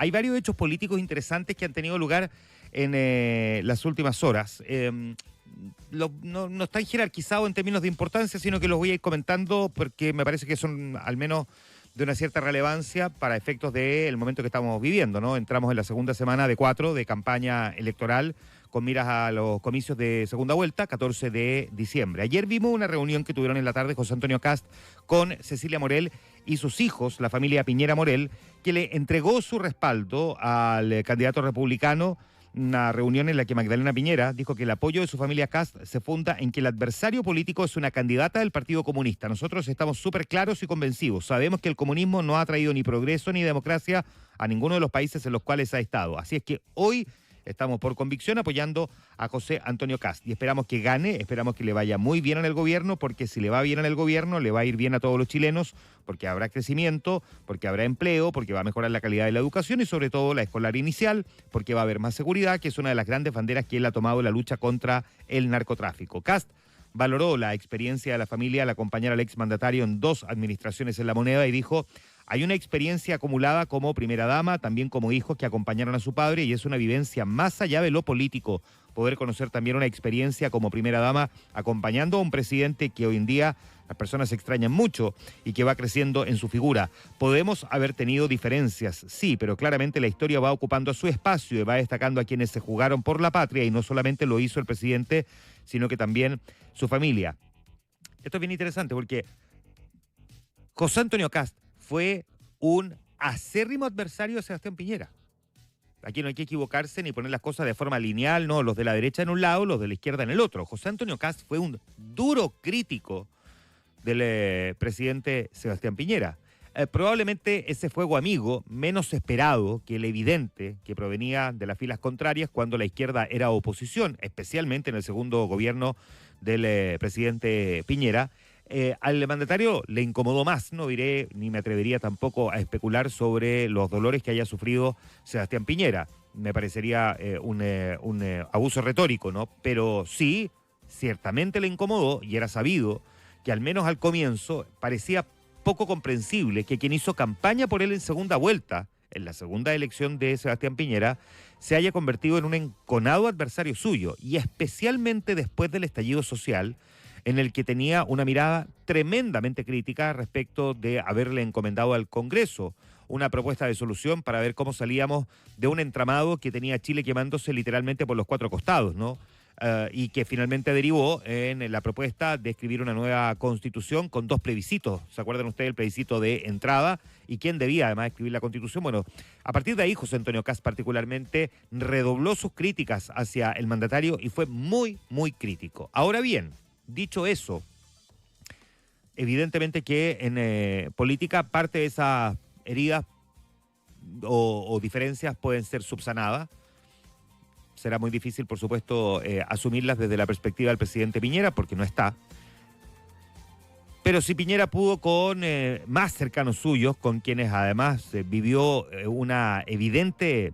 hay varios hechos políticos interesantes que han tenido lugar en las últimas horas. No están jerarquizados en términos de importancia, sino que los voy a ir comentando porque me parece que son al menos de una cierta relevancia para efectos del momento que estamos viviendo, ¿no? Entramos en la segunda semana de 4 de campaña electoral con miras a los comicios de segunda vuelta, 14 de diciembre. Ayer vimos una reunión que tuvieron en la tarde José Antonio Kast con Cecilia Morel y sus hijos, la familia Piñera Morel, que le entregó su respaldo al candidato republicano. Una reunión en la que Magdalena Piñera dijo que el apoyo de su familia Kast se funda en que el adversario político es una candidata del Partido Comunista. Nosotros estamos súper claros y convencidos. Sabemos que el comunismo no ha traído ni progreso ni democracia a ninguno de los países en los cuales ha estado. Así es que hoy estamos por convicción apoyando a José Antonio Kast y esperamos que gane, esperamos que le vaya muy bien en el gobierno, porque si le va bien en el gobierno, le va a ir bien a todos los chilenos, porque habrá crecimiento, porque habrá empleo, porque va a mejorar la calidad de la educación y sobre todo la escolar inicial, porque va a haber más seguridad, que es una de las grandes banderas que él ha tomado en la lucha contra el narcotráfico. Kast valoró la experiencia de la familia al acompañar al exmandatario en 2 administraciones en La Moneda y dijo: hay una experiencia acumulada como primera dama, también como hijos que acompañaron a su padre, y es una vivencia más allá de lo político, poder conocer también una experiencia como primera dama acompañando a un presidente que hoy en día las personas extrañan mucho y que va creciendo en su figura. Podemos haber tenido diferencias, sí, pero claramente la historia va ocupando su espacio y va destacando a quienes se jugaron por la patria, y no solamente lo hizo el presidente, sino que también su familia. Esto es bien interesante porque José Antonio Kast fue un acérrimo adversario de Sebastián Piñera. Aquí no hay que equivocarse ni poner las cosas de forma lineal, no, los de la derecha en un lado, los de la izquierda en el otro. José Antonio Kast fue un duro crítico del presidente Sebastián Piñera. Probablemente ese fuego amigo menos esperado que el evidente que provenía de las filas contrarias cuando la izquierda era oposición, especialmente en el segundo gobierno del presidente Piñera. Al mandatario le incomodó más, no diré ni me atrevería tampoco a especular sobre los dolores que haya sufrido Sebastián Piñera. Me parecería un abuso retórico, ¿no? Pero sí, ciertamente le incomodó, y era sabido que al menos al comienzo parecía poco comprensible que quien hizo campaña por él en segunda vuelta, en la segunda elección de Sebastián Piñera, se haya convertido en un enconado adversario suyo, y especialmente después del estallido social, en el que tenía una mirada tremendamente crítica respecto de haberle encomendado al Congreso una propuesta de solución para ver cómo salíamos de un entramado que tenía Chile quemándose literalmente por los 4 costados, ¿no? Y que finalmente derivó en la propuesta de escribir una nueva constitución con 2 plebiscitos. ¿Se acuerdan ustedes el plebiscito de entrada? ¿Y quién debía además escribir la constitución? Bueno, a partir de ahí José Antonio Kast particularmente redobló sus críticas hacia el mandatario y fue muy, muy crítico. Ahora bien, dicho eso, evidentemente que en política parte de esas heridas o diferencias pueden ser subsanadas. Será muy difícil, por supuesto, asumirlas desde la perspectiva del presidente Piñera, porque no está. Pero si Piñera pudo con más cercanos suyos, con quienes además vivió una evidente,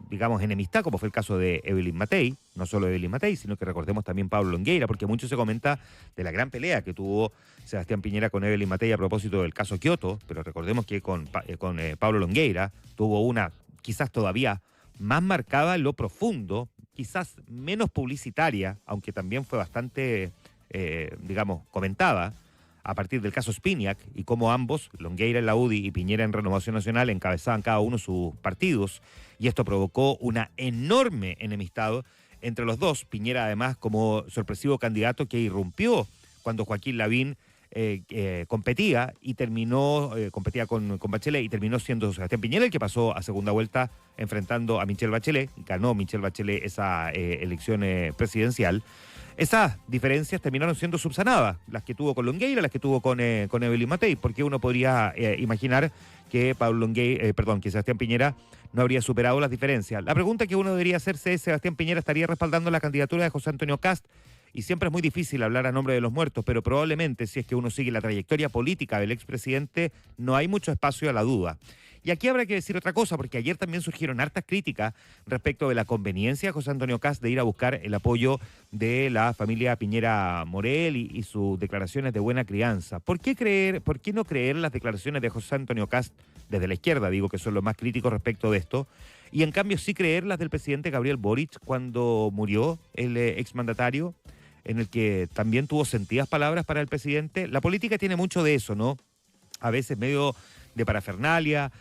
digamos, enemistad, como fue el caso de Evelyn Matei, no solo Evelyn Matei, sino que recordemos también Pablo Longueira, porque mucho se comenta de la gran pelea que tuvo Sebastián Piñera con Evelyn Matei a propósito del caso Kioto, pero recordemos que con Pablo Longueira tuvo una quizás todavía más marcada en lo profundo, quizás menos publicitaria, aunque también fue bastante, digamos, comentada, a partir del caso Spinac, y cómo ambos, Longueira en la UDI y Piñera en Renovación Nacional, encabezaban cada uno sus partidos, y esto provocó una enorme enemistad entre los dos. Piñera además como sorpresivo candidato que irrumpió cuando Joaquín Lavín competía y competía con Bachelet, y terminó siendo Sebastián Piñera el que pasó a segunda vuelta enfrentando a Michelle Bachelet. Ganó Michelle Bachelet esa elección presidencial. Esas diferencias terminaron siendo subsanadas, las que tuvo con Longueira, las que tuvo con Evelyn Matei, porque uno podría imaginar que que Sebastián Piñera no habría superado las diferencias. La pregunta que uno debería hacerse es: ¿Sebastián Piñera estaría respaldando la candidatura de José Antonio Kast? Y siempre es muy difícil hablar a nombre de los muertos, pero probablemente, si es que uno sigue la trayectoria política del expresidente, no hay mucho espacio a la duda. Y aquí habrá que decir otra cosa, porque ayer también surgieron hartas críticas respecto de la conveniencia de José Antonio Kast de ir a buscar el apoyo de la familia Piñera Morel y sus declaraciones de buena crianza. ¿Por qué no creer las declaraciones de José Antonio Kast desde la izquierda, digo que son los más críticos respecto de esto, y en cambio sí creer las del presidente Gabriel Boric cuando murió el exmandatario, en el que también tuvo sentidas palabras para el presidente? La política tiene mucho de eso, ¿no? A veces medio de parafernalia,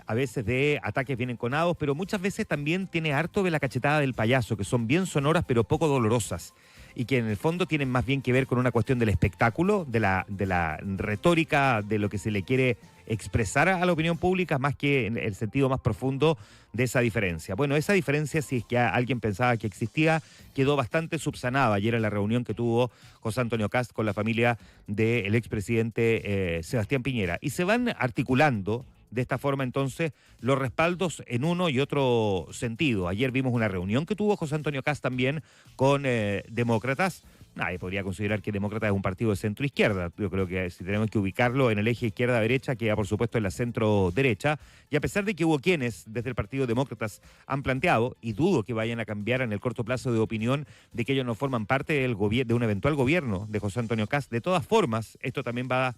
a veces de ataques bien enconados, pero muchas veces también tiene harto de la cachetada del payaso, que son bien sonoras pero poco dolorosas, y que en el fondo tienen más bien que ver con una cuestión del espectáculo, de la retórica, de lo que se le quiere expresar a la opinión pública, más que en el sentido más profundo de esa diferencia. Bueno, esa diferencia, si es que alguien pensaba que existía, quedó bastante subsanada ayer en la reunión que tuvo José Antonio Kast con la familia del expresidente Sebastián Piñera. Y se van articulando de esta forma entonces los respaldos en uno y otro sentido. Ayer vimos una reunión que tuvo José Antonio Kast también con demócratas. Nadie podría considerar que Demócrata es un partido de centro-izquierda. Yo creo que si tenemos que ubicarlo en el eje izquierda-derecha, queda por supuesto en la centro-derecha. Y a pesar de que hubo quienes desde el Partido Demócratas han planteado, y dudo que vayan a cambiar en el corto plazo de opinión, de que ellos no forman parte de un eventual gobierno de José Antonio Kast, de todas formas, esto también va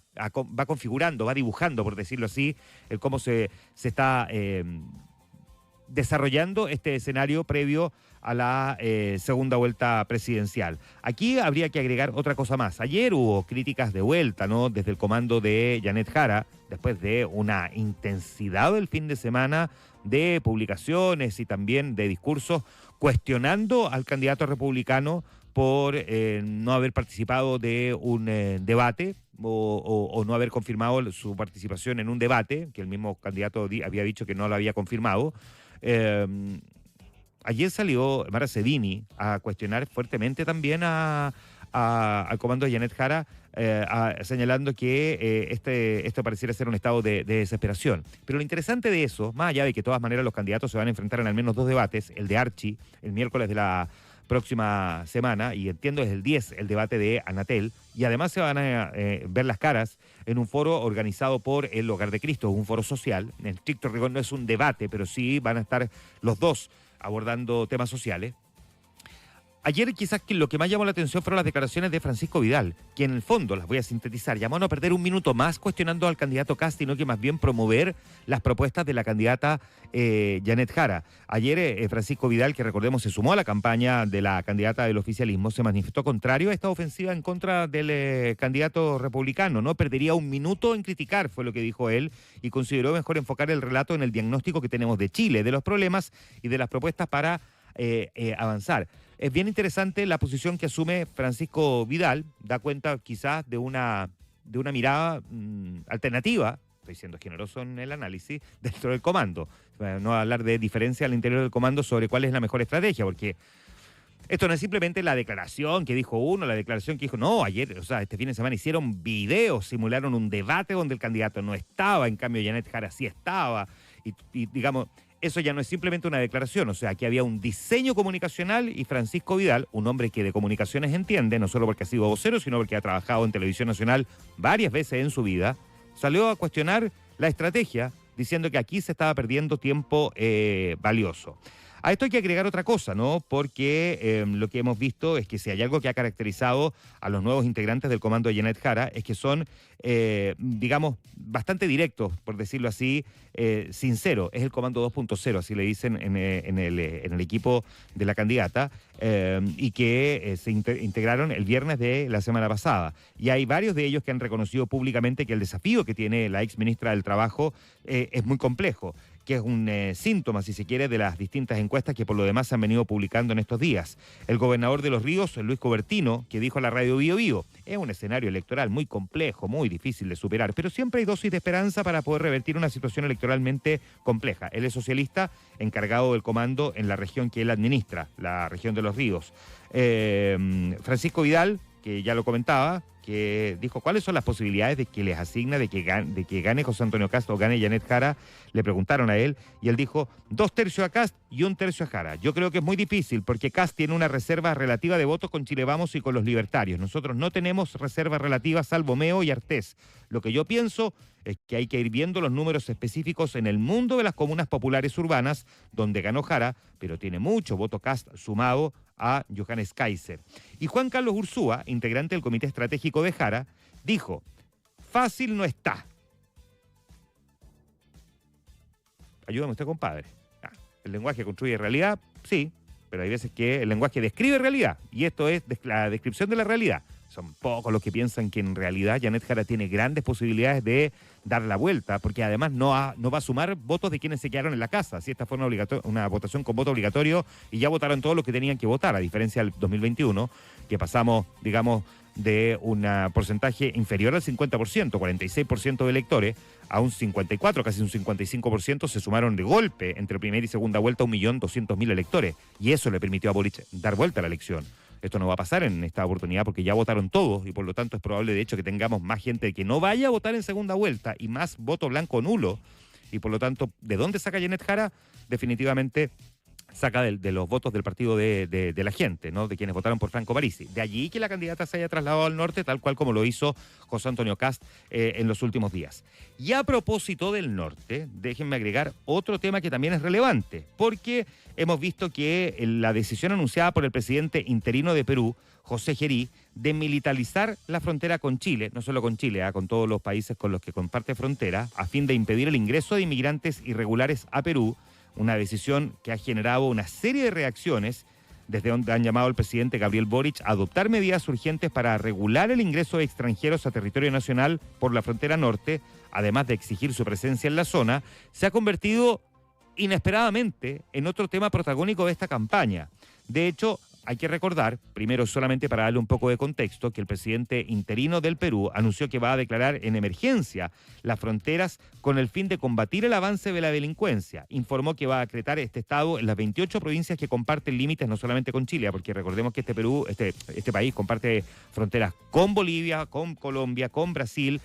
configurando, va dibujando, por decirlo así, el cómo se está desarrollando este escenario previo a la segunda vuelta presidencial. Aquí habría que agregar otra cosa más. Ayer hubo críticas de vuelta, ¿no? Desde el comando de Janet Jara, después de una intensidad del fin de semana de publicaciones y también de discursos cuestionando al candidato republicano por no haber participado de un debate o no haber confirmado su participación en un debate, que el mismo candidato había dicho que no lo había confirmado. Ayer salió Mara Cedini a cuestionar fuertemente también al comando de Janet Jara, señalando que esto pareciera ser un estado de desesperación. Pero lo interesante de eso, más allá de que de todas maneras los candidatos se van a enfrentar en al menos 2 debates, el de Archie, el miércoles de la próxima semana, y entiendo es el 10 el debate de Anatel, y además se van a ver las caras en un foro organizado por el Hogar de Cristo, un foro social. En estricto rigor no es un debate, pero sí van a estar los dos abordando temas sociales. Ayer quizás que lo que más llamó la atención fueron las declaraciones de Francisco Vidal, que en el fondo, las voy a sintetizar, llamó a no perder un minuto más cuestionando al candidato Kast, sino que más bien promover las propuestas de la candidata Janet Jara. Ayer Francisco Vidal, que recordemos se sumó a la campaña de la candidata del oficialismo, se manifestó contrario a esta ofensiva en contra del candidato republicano. No perdería un minuto en criticar, fue lo que dijo él, y consideró mejor enfocar el relato en el diagnóstico que tenemos de Chile, de los problemas y de las propuestas para avanzar. Es bien interesante la posición que asume Francisco Vidal, da cuenta quizás de una mirada alternativa, estoy siendo generoso en el análisis, dentro del comando. No hablar de diferencia al interior del comando sobre cuál es la mejor estrategia, porque esto no es simplemente la declaración que dijo uno, la declaración que dijo, no, ayer, o sea, este fin de semana hicieron videos, simularon un debate donde el candidato no estaba, en cambio Janet Jara sí estaba, y digamos, eso ya no es simplemente una declaración, o sea, aquí había un diseño comunicacional y Francisco Vidal, un hombre que de comunicaciones entiende, no solo porque ha sido vocero, sino porque ha trabajado en Televisión Nacional varias veces en su vida, salió a cuestionar la estrategia diciendo que aquí se estaba perdiendo tiempo valioso. A esto hay que agregar otra cosa, ¿no? Porque lo que hemos visto es que si hay algo que ha caracterizado a los nuevos integrantes del comando de Janet Jara es que son, digamos, bastante directos, por decirlo así, sinceros. Es el comando 2.0, así le dicen en el equipo de la candidata, y que se integraron el viernes de la semana pasada. Y hay varios de ellos que han reconocido públicamente que el desafío que tiene la ex ministra del Trabajo es muy complejo, que es un síntoma, si se quiere, de las distintas encuestas que por lo demás se han venido publicando en estos días. El gobernador de Los Ríos, Luis Cobertino, que dijo a la radio Bío Bío, es un escenario electoral muy complejo, muy difícil de superar, pero siempre hay dosis de esperanza para poder revertir una situación electoralmente compleja. Él es socialista, encargado del comando en la región que él administra, la región de Los Ríos. Francisco Vidal, que ya lo comentaba, que dijo cuáles son las posibilidades de que les asigna de que gane José Antonio Kast o gane Janet Jara. Le preguntaron a él y él dijo 2/3 a Kast y 1/3 a Jara. Yo creo que es muy difícil porque Kast tiene una reserva relativa de votos con Chile Vamos y con los libertarios. Nosotros no tenemos reservas relativas salvo Meo y Artés. Lo que yo pienso es que hay que ir viendo los números específicos en el mundo de las comunas populares urbanas, donde ganó Jara, pero tiene mucho voto Kast sumado a Johannes Kaiser. Y Juan Carlos Ursúa, integrante del Comité Estratégico de Jara, dijo, fácil no está. Ayúdame usted, compadre. El lenguaje construye realidad, sí, pero hay veces que el lenguaje describe realidad, y esto es la descripción de la realidad. Son pocos los que piensan que en realidad Janet Jara tiene grandes posibilidades de dar la vuelta, porque además no va a sumar votos de quienes se quedaron en la casa. Si esta fue una votación con voto obligatorio y ya votaron todos los que tenían que votar, a diferencia del 2021, que pasamos, digamos, de un porcentaje inferior al 50%, 46% de electores, a un 54%, casi un 55%, se sumaron de golpe entre primera y segunda vuelta 1.200.000 electores. Y eso le permitió a Boric dar vuelta a la elección. Esto no va a pasar en esta oportunidad porque ya votaron todos y por lo tanto es probable de hecho que tengamos más gente que no vaya a votar en segunda vuelta y más voto blanco nulo. Y por lo tanto, ¿de dónde saca Janet Jara? Definitivamente saca de los votos del partido de la gente, ¿no? De quienes votaron por Franco Parisi. De allí que la candidata se haya trasladado al norte, tal cual como lo hizo José Antonio Kast en los últimos días. Y a propósito del norte, déjenme agregar otro tema que también es relevante, porque hemos visto que la decisión anunciada por el presidente interino de Perú, José Gerí, de militarizar la frontera con Chile, no solo con Chile, con todos los países con los que comparte frontera, a fin de impedir el ingreso de inmigrantes irregulares a Perú, una decisión que ha generado una serie de reacciones, desde donde han llamado al presidente Gabriel Boric a adoptar medidas urgentes para regular el ingreso de extranjeros a territorio nacional por la frontera norte, además de exigir su presencia en la zona, se ha convertido inesperadamente en otro tema protagónico de esta campaña. De hecho, hay que recordar, primero solamente para darle un poco de contexto, que el presidente interino del Perú anunció que va a declarar en emergencia las fronteras con el fin de combatir el avance de la delincuencia. Informó que va a decretar este estado en las 28 provincias que comparten límites no solamente con Chile, porque recordemos que este país comparte fronteras con Bolivia, con Colombia, con Brasil,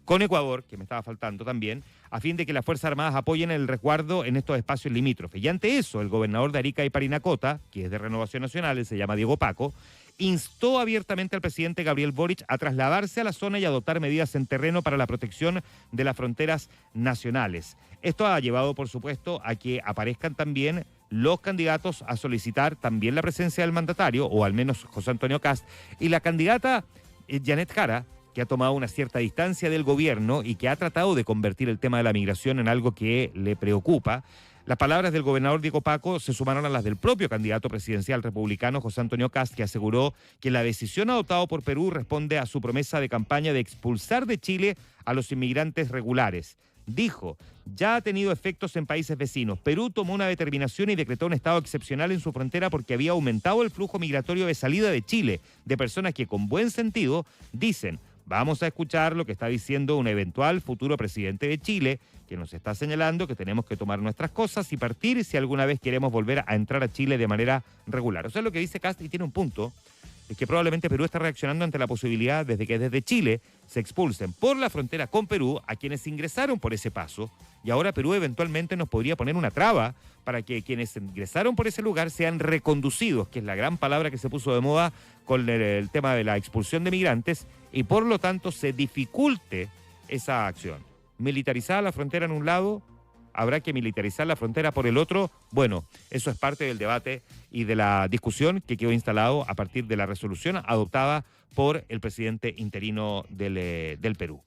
con Ecuador, que me estaba faltando también, a fin de que las Fuerzas Armadas apoyen el resguardo en estos espacios limítrofes. Y ante eso, el gobernador de Arica y Parinacota, que es de Renovación Nacional, él se llama Diego Paco, instó abiertamente al presidente Gabriel Boric a trasladarse a la zona y adoptar medidas en terreno para la protección de las fronteras nacionales. Esto ha llevado, por supuesto, a que aparezcan también los candidatos a solicitar también la presencia del mandatario, o al menos José Antonio Kast, y la candidata Janet Jara, que ha tomado una cierta distancia del gobierno y que ha tratado de convertir el tema de la migración en algo que le preocupa. Las palabras del gobernador Diego Paco se sumaron a las del propio candidato presidencial republicano José Antonio Kast, que aseguró que la decisión adoptada por Perú responde a su promesa de campaña de expulsar de Chile a los inmigrantes regulares. Dijo, ya ha tenido efectos en países vecinos. Perú tomó una determinación y decretó un estado excepcional en su frontera porque había aumentado el flujo migratorio de salida de Chile, de personas que con buen sentido dicen: vamos a escuchar lo que está diciendo un eventual futuro presidente de Chile, que nos está señalando que tenemos que tomar nuestras cosas y partir si alguna vez queremos volver a entrar a Chile de manera regular. O sea, lo que dice Kast, y tiene un punto, es que probablemente Perú está reaccionando ante la posibilidad de que desde Chile se expulsen por la frontera con Perú a quienes ingresaron por ese paso, y ahora Perú eventualmente nos podría poner una traba para que quienes ingresaron por ese lugar sean reconducidos, que es la gran palabra que se puso de moda con el tema de la expulsión de migrantes, y por lo tanto se dificulte esa acción. Militarizada la frontera en un lado, habrá que militarizar la frontera por el otro. Bueno, eso es parte del debate y de la discusión que quedó instalado a partir de la resolución adoptada por el presidente interino del Perú.